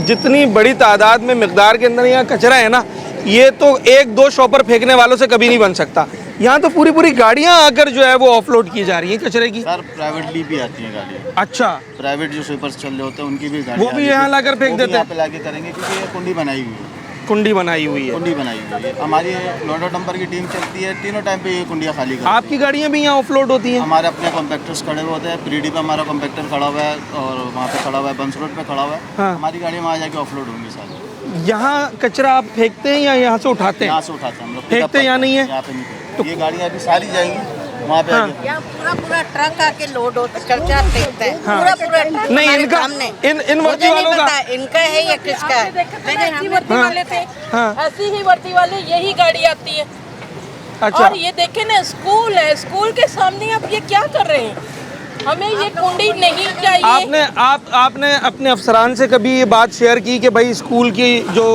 जितनी बड़ी तादाद में मिकदार के अंदर यहाँ कचरा है ना, ये तो एक दो शॉपर फेंकने वालों से कभी नहीं बन सकता। यहाँ तो पूरी पूरी गाड़ियाँ आकर जो है वो ऑफलोड की जा रही है कचरे की। सर प्राइवेटली भी आती है गाड़ियाँ। अच्छा, प्राइवेट जो स्वीपर्स चल रहे होते हैं उनकी भी गाड़ी, वो भी यहाँ लाकर फेंक देते हैं। यहाँ पे लाके करेंगे क्योंकि ये कुंडी बनाई हुई है। कुंडी बनाई हुई है, कुंडी बनाई हुई है। हमारी नोडो डंपर की टीम चलती है, तीनों टाइम पे ये कुंडियाँ खाली करती है। आपकी गाड़ियाँ भी यहाँ ऑफलोड होती हैं? हमारे अपने कॉम्पैक्टर्स खड़े होते हैं, प्रीडी पे हमारा कॉम्पैक्टर खड़ा हुआ है और वहाँ पे खड़ा हुआ है, बंस रोड पे खड़ा हुआ है। हाँ। हमारी गाड़ियाँ वहाँ जाके ऑफलोड होंगी सारी। यहाँ कचरा आप फेंकते हैं या यहाँ से उठाते हैं? यहाँ से उठाते हैं हम लोग। फेंकते यहाँ नहीं है? यहाँ पे नहीं। ये गाड़ियाँ अभी सारी जाएंगी वहाँ पे। यहाँ पूरा ट्रक आके लोड होता है, कचरा फेंकता है। पूरा ट्रक नहीं, इनका इन वर्दी वालों का इनका है या किसका है? ऐसी वर्दी वाले थे, ऐसी ही वर्दी वाले यही गाड़ी आती है। अच्छा, और ये देखे ना, स्कूल है, स्कूल के सामने आप ये क्या कर रहे हैं? हमें ये कुंडी नहीं चाहिए। आपने अपने अफसरान से कभी ये बात शेयर की कि भाई स्कूल की जो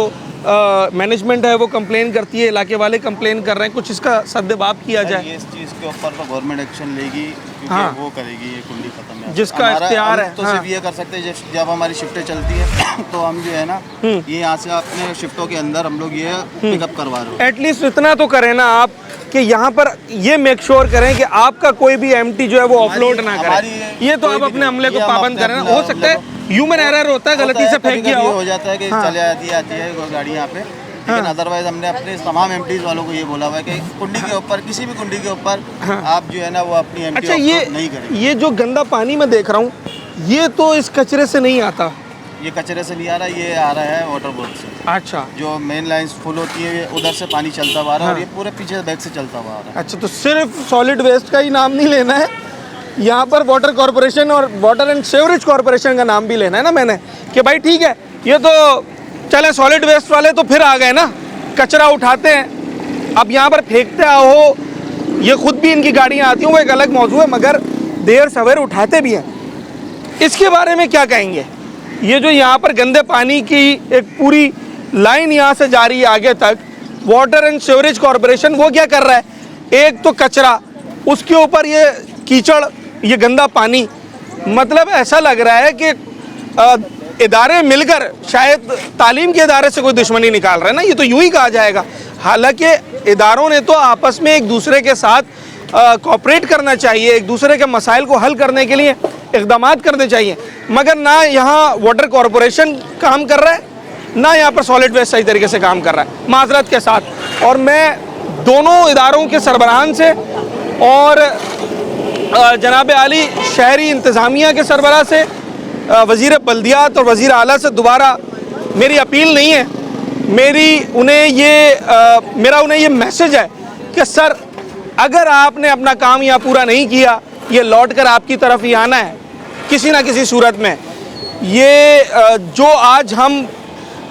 मैनेजमेंट है वो कंप्लेन करती है, इलाके वाले कंप्लेन कर रहे हैं, कुछ इसका सद्देबाब किया जाए? ये इस चीज़ के ऊपर तो गवर्नमेंट एक्शन लेगी क्योंकि हाँ। वो करेगी ये कुंडी खत्म है जिसका इख्तियार है। तो सिर्फ ये कर सकते हैं जब हमारी शिफ्टें चलती है तो हम जो है ना ये यहाँ से अपने शिफ्टों के अंदर हम लोग ये पिकअप करवा रहे हो। एटलीस्ट इतना तो करें ना आप कि यहाँ पर ये मेक श्योर करें कि आपका कोई भी एमटी जो है वो ऑफलोड ना करे। ये तो आप अपने अमले को पाबंद करें। हो सकता है ह्यूमन एरर होता है, गलती से फेंक दिया हो जाता है कि चले आती है गाड़ी यहाँ पे, लेकिन अदरवाइज हमने अपने तमाम एमटीज वालों को ये बोला हुआ है कि कुंडी के ऊपर, किसी भी कुंडी के ऊपर आप जो है ना वो अपनी एमटी अच्छा, नहीं करें। ये जो गंदा पानी मैं देख रहा हूँ ये तो इस कचरे से नहीं आता? ये कचरे से नहीं आ रहा, ये आ रहा है वाटर बोर्ड से। अच्छा, जो मेन लाइंस फुल होती है उधर से पानी चलता हुआ आ रहा है और ये पूरे पीछे बैक से चलता हुआ आ रहा है। अच्छा, तो सिर्फ सॉलिड वेस्ट का ही नाम नहीं लेना है, यहाँ पर वाटर कॉर्पोरेशन और वाटर एंड सीवरेज कॉर्पोरेशन का नाम भी लेना है ना मैंने, कि भाई ठीक है ये तो चले सॉलिड वेस्ट वाले तो फिर आ गए ना, कचरा उठाते हैं, अब यहाँ पर फेंकते हो, ये खुद भी इनकी गाड़ियाँ आती हैं वो एक अलग मौजू है, मगर देर सवेर उठाते भी हैं। इसके बारे में क्या कहेंगे? ये जो यहाँ पर गंदे पानी की एक पूरी लाइन यहाँ से जा रही है आगे तक, वाटर एंड सीवरेज कॉर्पोरेशन वो क्या कर रहा है? एक तो कचरा, उसके ऊपर ये कीचड़, ये गंदा पानी, मतलब ऐसा लग रहा है कि इदारे मिलकर शायद तालीम के इदारे से कोई दुश्मनी निकाल रहे हैं ना, ये तो यूं ही कहा जाएगा। हालांकि इदारों ने तो आपस में एक दूसरे के साथ कोऑपरेट करना चाहिए, एक दूसरे के मसाइल को हल करने के लिए इक़दाम करने चाहिए, मगर ना यहाँ वाटर कॉरपोरेशन काम कर रहा है, ना यहाँ पर सॉलिड वेस्ट सही तरीके से काम कर रहा है, माजरत के साथ। और मैं दोनों इदारों के सरबराहान से और जनाब आली शहरी इंतज़ामिया के सरबराह से, वज़ीर बल्दियात और वज़ीर आला से दोबारा मेरी अपील नहीं है, मेरा उन्हें ये मैसेज है कि सर अगर आपने अपना काम यहाँ पूरा नहीं किया, ये लौट कर आपकी तरफ ही आना है किसी ना किसी सूरत में। ये जो आज हम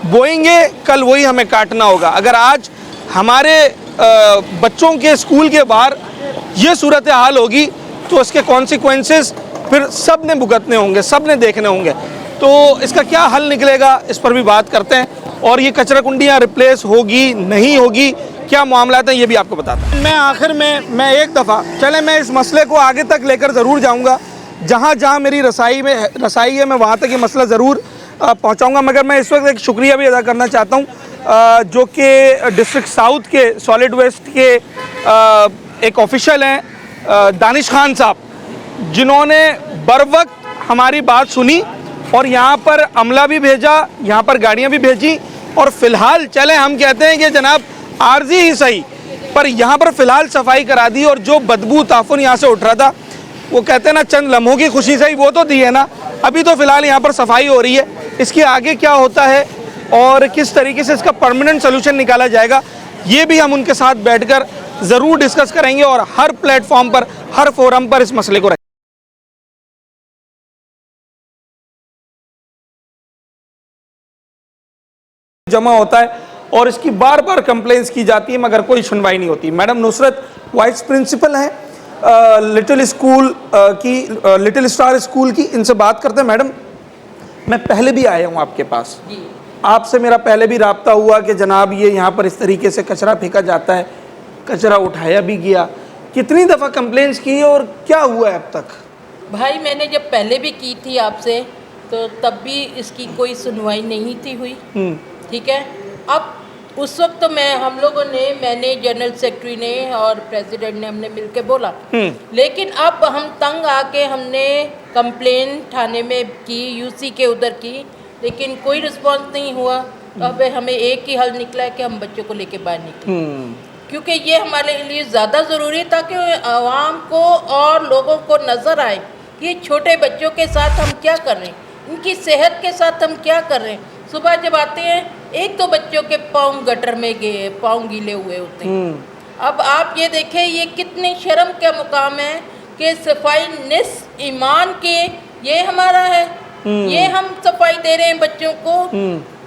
बोएंगे कल वही हमें काटना होगा। अगर आज हमारे बच्चों के स्कूल के बाहर ये सूरत हाल होगी तो इसके कॉन्सिक्वेंसेस फिर सब ने भुगतने होंगे, सब ने देखने होंगे। तो इसका क्या हल निकलेगा, इस पर भी बात करते हैं, और ये कचरा कुंडियाँ रिप्लेस होगी नहीं होगी, क्या मामला है ये भी आपको बताता हूँ। मैं आखिर में मैं एक दफ़ा चले मैं इस मसले को आगे तक लेकर ज़रूर जाऊँगा, जहाँ जहाँ मेरी रसाई है मैं वहाँ तक ये मसला ज़रूर पहुँचाऊँगा। मगर मैं इस वक्त एक शुक्रिया भी अदा करना चाहता हूँ जो कि डिस्ट्रिक्ट साउथ के सॉलिड वेस्ट के एक ऑफिशियल हैं दानिश खान साहब, जिन्होंने बर वक्त हमारी बात सुनी और यहाँ पर अमला भी भेजा, यहाँ पर गाड़ियाँ भी भेजी, और फ़िलहाल चले हम कहते हैं कि जनाब आर्जी ही सही, पर यहाँ पर फ़िलहाल सफाई करा दी। और जो बदबू ताफुन यहाँ से उठ रहा था, वो कहते हैं ना चंद लम्हों की खुशी सही, वो तो दी है ना, अभी तो फ़िलहाल यहाँ पर सफाई हो रही है। इसके आगे क्या होता है और किस तरीके से इसका परमानेंट सोल्यूशन निकाला जाएगा, ये भी हम उनके साथ बैठकर ज़रूर डिस्कस करेंगे और हर प्लेटफॉर्म पर, हर फोरम पर इस मसले को रखेंगे। जमा होता है और इसकी बार बार कंप्लेंट्स की जाती है मगर कोई सुनवाई नहीं होती। मैडम नुसरत वाइस प्रिंसिपल हैं लिटिल स्टार स्कूल की, इनसे बात करते हैं। मैडम, मैं पहले भी आया हूँ आपके पास, आपसे मेरा पहले भी राब्ता हुआ कि जनाब ये यहाँ पर इस तरीके से कचरा फेंका जाता है, कचरा उठाया भी गया। कितनी दफ़ा कंप्लेंट्स की और क्या हुआ है अब तक? भाई मैंने जब पहले भी की थी आपसे, तो तब भी इसकी कोई सुनवाई नहीं थी हुई। ठीक है, अब उस वक्त तो मैंने जनरल सेक्रेटरी ने और प्रेसिडेंट ने हमने मिलकर बोला, लेकिन अब हम तंग आके हमने कंप्लेन थाने में की, यूसी के उधर की, लेकिन कोई रिस्पांस नहीं हुआ। तो अब हमें एक ही हल निकला है कि हम बच्चों को लेके बाहर निकले, क्योंकि ये हमारे लिए ज़्यादा ज़रूरी है ताकि आवाम को और लोगों को नज़र आए कि छोटे बच्चों के साथ हम क्या कर रहे हैं, इनकी सेहत के साथ हम क्या कर रहे हैं। सुबह जब आते हैं, एक तो बच्चों के पाँव गटर में गए, पाँव गीले हुए होते हैं। अब आप ये देखें, ये कितनी शर्म का मुकाम है कि सफाई निस्फ ईमान के ये हमारा है, ये हम सफाई दे रहे हैं बच्चों को।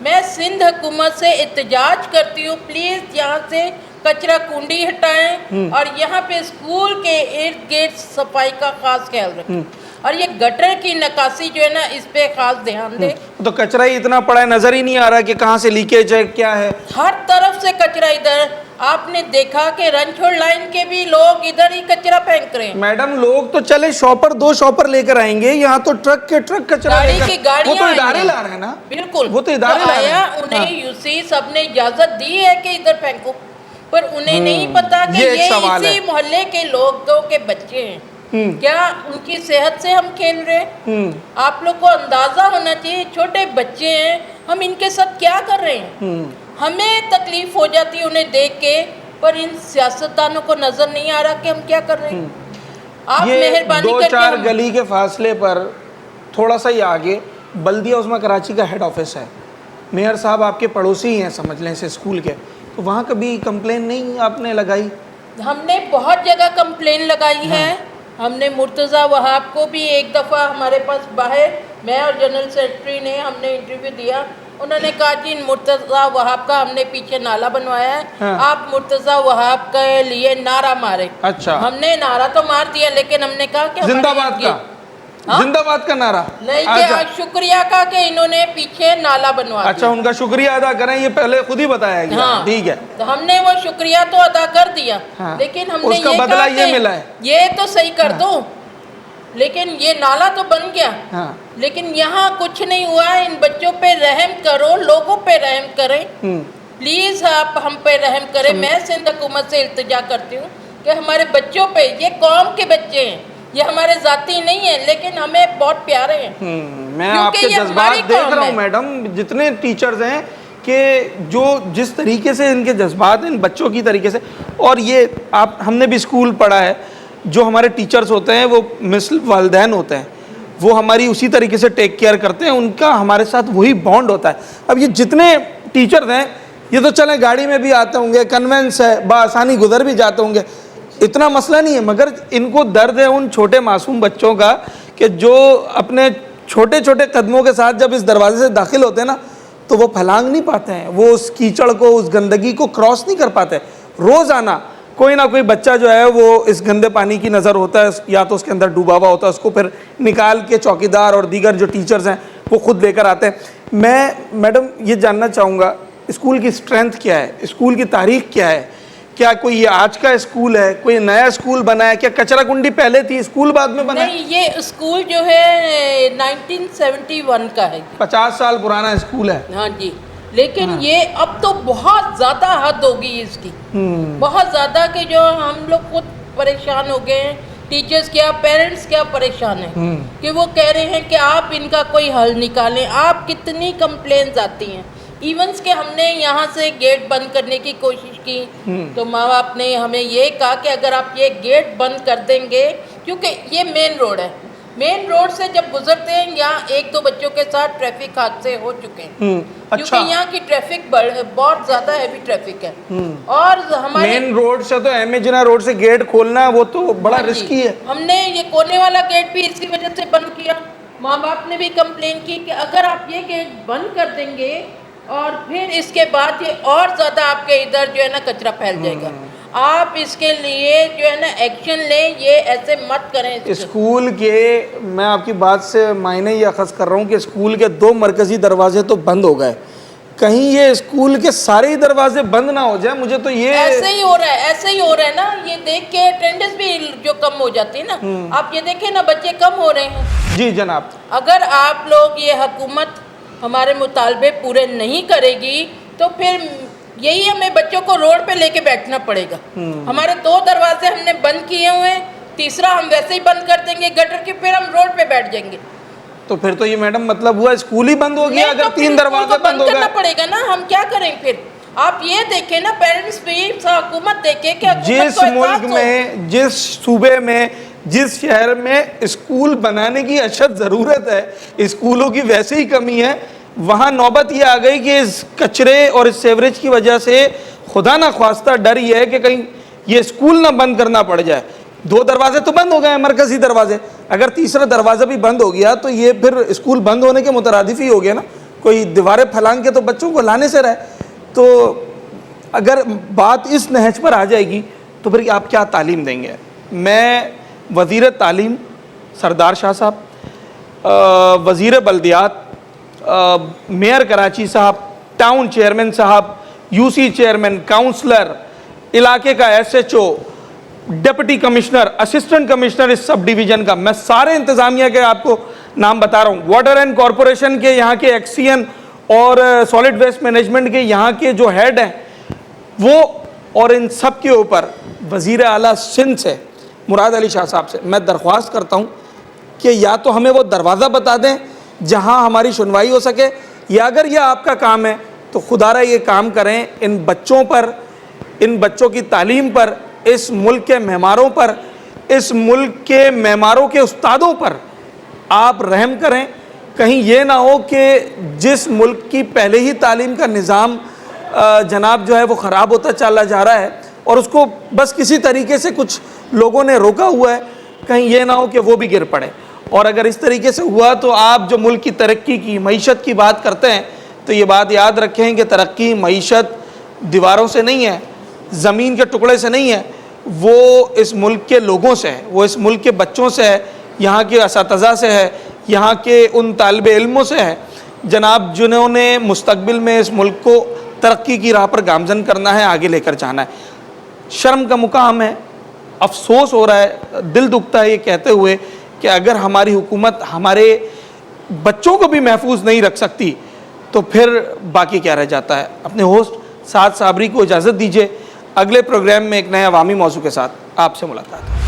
मैं सिंध हुकूमत से एहतजाज करती हूँ, प्लीज़ यहाँ से कचरा कुंडी हटाएं और यहाँ पे स्कूल के इर्द गिर्द सफाई का खास ख्याल रखें, और ये गटर की नकासी जो है ना, इस पे खास ध्यान दें। तो कचरा ही इतना पड़ा है, नजर ही नहीं आ रहा कि कहाँ से लीकेज है, क्या है। हर तरफ से कचरा इधर। आपने देखा कि रनछोड़ लाइन के भी लोग इधर ही कचरा फेंक रहे हैं। मैडम, लोग तो चले शॉपर, 2 शॉपर लेकर आएंगे, यहाँ तो ट्रक के ट्रक कचरा गाड़ी की गाड़ियाँ, वो तो इदारे ला रहे हैं ना। बिल्कुल, वो तो इदारे ला रहे हैं। उन्हें यूसी सब ने इजाजत दी है कि इधर फेंको, पर उन्हें नहीं पता कि ये इसी मोहल्ले के लोगों के बच्चे हैं। क्या उनकी सेहत से हम खेल रहे हैं? आप लोग को अंदाजा होना चाहिए, छोटे बच्चे हैं, हम इनके साथ क्या कर रहे हैं। हमें तकलीफ हो जाती है उन्हें देख के, पर इन सियासतदानों को नजर नहीं आ रहा कि हम क्या कर रहे हैं। आप मेहरबानी करके 2-4 गली के फासले पर थोड़ा सा ही आगे बल्दिया उस्मा कराची का हेड ऑफिस है। मेयर साहब आपके पड़ोसी ही हैं समझ लें से स्कूल के, तो वहाँ कभी कंप्लेन नहीं आपने लगाई? हमने बहुत जगह कंप्लेन लगाई है। हमने मुर्तज़ा वहाब को भी एक दफ़ा हमारे पास बाहर, मैं और जनरल सेक्रेटरी ने हमने इंटरव्यू दिया, उन्होंने कहा कि मुर्तज़ा वहाब का हमने पीछे नाला बनवाया है, आप मुर्तज़ा वहाब के लिए नारा मारे। अच्छा, हमने नारा तो मार दिया, लेकिन हमने कहा कि जिंदाबाद का, जिंदाबाद का नारा नहीं, कि शुक्रिया का कि इन्होंने पीछे नाला बनवा। अच्छा, उनका शुक्रिया अदा करें, ये पहले खुद ही बताया गया। ठीक है, तो हमने वो शुक्रिया तो अदा कर दिया, लेकिन हमने उसका बदला ये मिला है, ये तो सही कर दो, लेकिन ये नाला तो बन गया। लेकिन यहाँ कुछ नहीं हुआ है। इन बच्चों पे रहम करो, लोगों पे रहम करें, प्लीज आप हम पे रहम करें। मैं सिंध हुकूमत से इल्तिजा करती हूँ कि हमारे बच्चों पे, ये कौम के बच्चे हैं, ये हमारे जाती नहीं है, लेकिन हमें बहुत प्यारे हैं। मैं आपके जज्बात देख रहा हूँ मैडम, जितने टीचर्स हैं कि जो जिस तरीके से इनके जज्बात इन बच्चों की तरीके से, और ये आप हमने भी स्कूल पढ़ा है, जो हमारे टीचर्स होते हैं वो मिसल वालिदैन होते हैं, वो हमारी उसी तरीके से टेक केयर करते हैं, उनका हमारे साथ वही बॉन्ड होता है। अब ये जितने टीचर्स हैं, ये तो चले गाड़ी में भी आते होंगे, कन्वेंस है, बआसानी गुजर भी जाते होंगे, इतना मसला नहीं है, मगर इनको दर्द है उन छोटे मासूम बच्चों का कि जो अपने छोटे छोटे कदमों के साथ जब इस दरवाजे से दाखिल होते हैं ना, तो वो फलांग नहीं पाते हैं, वो उस कीचड़ को, उस गंदगी को क्रॉस नहीं कर पाते। रोज़ाना कोई ना कोई बच्चा जो है वो इस गंदे पानी की नज़र होता है, या तो उसके अंदर डूबा हुआ होता है, उसको फिर निकाल के चौकीदार और दीगर जो टीचर्स हैं वो खुद लेकर आते हैं। मैं मैडम ये जानना चाहूँगा, स्कूल की स्ट्रेंथ क्या है, स्कूल की तारीख क्या है, क्या कोई ये आज का स्कूल है, कोई नया स्कूल बना है, क्या कचरा कुंडी पहले थी, स्कूल बाद में बना? नहीं, ये स्कूल जो है 1971 का है, 50 साल पुराना स्कूल है। हाँ जी, लेकिन ये अब तो बहुत ज़्यादा हद हो गई इसकी, बहुत ज़्यादा, कि जो हम लोग खुद परेशान हो गए हैं, टीचर्स क्या, पेरेंट्स क्या परेशान हैं कि वो कह रहे हैं कि आप इनका कोई हल निकालें। आप कितनी कंप्लेंट्स आती हैं, इवेंट्स के हमने यहाँ से गेट बंद करने की कोशिश की, तो माँ बाप ने हमें ये कहा कि अगर आप ये गेट बंद कर देंगे, क्योंकि ये मेन रोड है, मेन रोड से जब गुजरते हैं यहाँ 1-2 बच्चों के साथ ट्रैफिक हादसे हो चुके हैं। क्योंकि यहाँ की ट्रैफिक बहुत ज्यादा हैवी ट्रैफिक है, और हमारे मेन रोड से, तो एमेजिना रोड से गेट खोलना वो तो बड़ा रिस्की है। हमने ये कोने वाला गेट भी इसी वजह से बंद किया। माँ बाप ने भी कंप्लेन की कि अगर आप ये गेट बंद कर देंगे और फिर इसके बाद ये और ज़्यादा आपके इधर जो है ना कचरा फैल जाएगा। आप इसके लिए जो है ना एक्शन लें, ये ऐसे मत करें। स्कूल के, मैं आपकी बात से मायने ये अखज़ कर रहा हूँ कि स्कूल के 2 मरकज़ी दरवाजे तो बंद हो गए, कहीं ये स्कूल के सारे ही दरवाजे बंद ना हो जाए। मुझे तो ये ऐसे ही हो रहा है, ऐसे ही हो रहा है ना। ये देख के अटेंडेंस भी जो कम हो जाती है ना, आप ये देखें ना, बच्चे कम हो रहे हैं। जी जनाब, अगर आप लोग ये हुकूमत हमारे मुतालबे पूरे नहीं करेगी तो फिर यही हमें बच्चों को रोड पे लेके बैठना पड़ेगा। हमारे 2 दरवाजे हमने बंद किए हुए हैं, तीसरा हम वैसे ही बंद कर देंगे गटर के, फिर हम रोड पे बैठ जाएंगे। तो फिर तो ये मैडम मतलब हुआ स्कूल ही बंद हो गया अगर 3 दरवाजे बंद हो गए। करना पड़ेगा ना, हम क्या करें फिर? आप ये देखें ना, पेरेंट्स भी हुकूमत देखे कि जिस मुल्क में, जिस सूबे में, जिस शहर में स्कूल बनाने की अशद ज़रूरत है, स्कूलों की वैसे ही कमी है, वहाँ नौबत ये आ गई कि इस कचरे और इस सेवरेज की वजह से खुदा ना ख्वास्ता डर ये है कि कहीं ये स्कूल ना बंद करना पड़ जाए। 2 दरवाजे तो बंद हो गए हैं, मरकज़ी दरवाजे, अगर तीसरा दरवाज़ा भी बंद हो गया तो ये फिर स्कूल बंद होने के मुतरादिफ ही हो गया ना। कोई दीवारें फलांग के तो बच्चों को लाने से रहे। तो अगर बात इस नहज पर आ जाएगी तो फिर आप क्या तालीम देंगे? मैं वज़ीर तालीम सरदार शाह साहब, वज़ीर बल्दियात मेयर कराची साहब, टाउन चेयरमैन साहब, यूसी चेयरमैन, काउंसलर, इलाके का SHO, deputy commissioner, assistant commissioner इस सब डिवीज़न का, मैं सारे इंतज़ामिया के आपको नाम बता रहा हूँ। वाटर एंड कॉरपोरेशन के यहाँ के एक्सीएन और सॉलिड वेस्ट मैनेजमेंट के यहाँ के जो हेड हैं वो, और इन सब के ऊपर वज़ीर आला सिंध से मुराद अली शाह साहब से मैं दरख्वास्त करता हूँ कि या तो हमें वो दरवाज़ा बता दें जहाँ हमारी सुनवाई हो सके, या अगर ये आपका काम है तो खुदारा ये काम करें, इन बच्चों पर, इन बच्चों की तालीम पर, इस मुल्क के मेमारों पर, इस मुल्क के मेमारों के उस्तादों पर आप रहम करें। कहीं ये ना हो कि जिस मुल्क की पहले ही तालीम का निज़ाम जनाब जो है वो ख़राब होता चला जा रहा है और उसको बस किसी तरीके से कुछ लोगों ने रोका हुआ है, कहीं ये ना हो कि वो भी गिर पड़े। और अगर इस तरीके से हुआ तो आप जो मुल्क की तरक्की की, मईशत की बात करते हैं, तो ये बात याद रखें कि तरक्की, मईशत दीवारों से नहीं है, ज़मीन के टुकड़े से नहीं है, वो इस मुल्क के लोगों से है, वो इस मुल्क के बच्चों से है, यहाँ के असातिज़ा से है, यहाँ के उन तालिबे इल्मों से है जनाब जिन्होंने मुस्तकबिल में इस मुल्क को तरक्की की राह पर गामज़न करना है, आगे लेकर जाना है। शर्म का मुकाम है, अफसोस हो रहा है, दिल दुखता है ये कहते हुए कि अगर हमारी हुकूमत हमारे बच्चों को भी महफूज नहीं रख सकती तो फिर बाकी क्या रह जाता है। अपने होस्ट साद साबरी को इजाज़त दीजिए, अगले प्रोग्राम में एक नए अवामी मौजू के साथ आपसे मुलाकात है।